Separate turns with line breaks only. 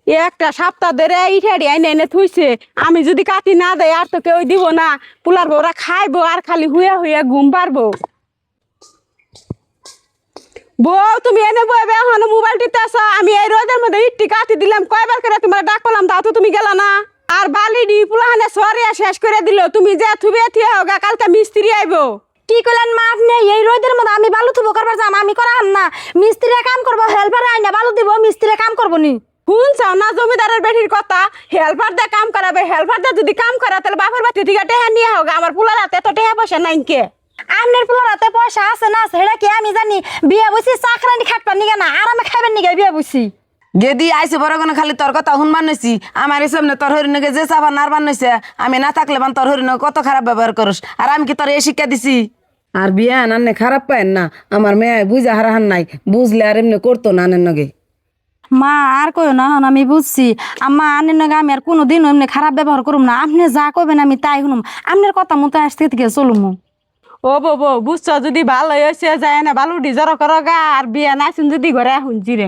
একটা সপ্তাহ ধরে ইটাড়ি আইনে এনে থুইছে। আমি যদি কাটি না দেয় আর তো কেউ দিব না। পুলার বউরা খাইবো আর খালি হুয়া হুয়া ঘুম পারবো। বউ তুমি এনে বইবে এখন মোবাইল টিপতে আসো। আমি এই রোদের মধ্যে ইটটি কাটি দিলাম, কয়বার করে তোমার ডাক পেলাম, তাও তো তুমি গেলা না। আর বালি ডি পুলাহানে সরিয়া শেষ করে দিল। তুমি যে থুবে থিয়া হোগা, কালকে মিস্ত্রি আইবো।
কি কইলেন মা আপনি? এই রোদের মধ্যে আমি বালু থুবো করবার যাম, আমি করাম না। মিস্ত্রিরা কাম করবো, হেল্পারে আইনা বালু দিব, মিস্ত্রিরা কাম করবো নি।
শুনছাও না জমিদারের বেটির কথা? হেল্পার দিয়ে কাম করাবে। হেল্পার দিয়ে যদি কাম করা তাহলে বাপের বাড়ি থেকে টেহা নিয়ে হোক। আমার পুলার হাতে তো টেহা পয়সা নাই কে?
আপনার পোলার হাতে পয়সা আছে না সেটা কি আমি জানি? বিয়ে বসি চাকরানি খাটবার নিগে না, আরামে খাইবেন নিগে বিয়ে বসি।
গেদি আইসে বড় কোনো খালি তোর কথা হুন মানছি। আমার এই সামনে তোর হরিণকে যে চাবা নার বান্নইছে, আমি না থাকলে বান তোর হরিণ কত খারাপ ব্যবহার করস। আর আমি কি তোর এই শিক্ষা দিছি? আর বিয়া নান্নে খারাপ পায়েন না। আমার মেয়ে বুঝা হারাহান নাই, বুঝলে আর এমনি করতো না আনের নগে।
মা আর কই না, হন আমি বুঝছি। আম্মা আনের নগে আমি আর কোনোদিন এমনি খারাপ ব্যবহার করুম না। আপনি যা কইবেন আমি তাই শুনুম, আপনার কথা মতো আসতে থেকে চলুম।
ও বউ বুঝছো, যদি ভালো হয়েছে যায় না বালু ডিজর করো গা। আর বিয়া নাইছেন যদি ঘরে শুনছি রে।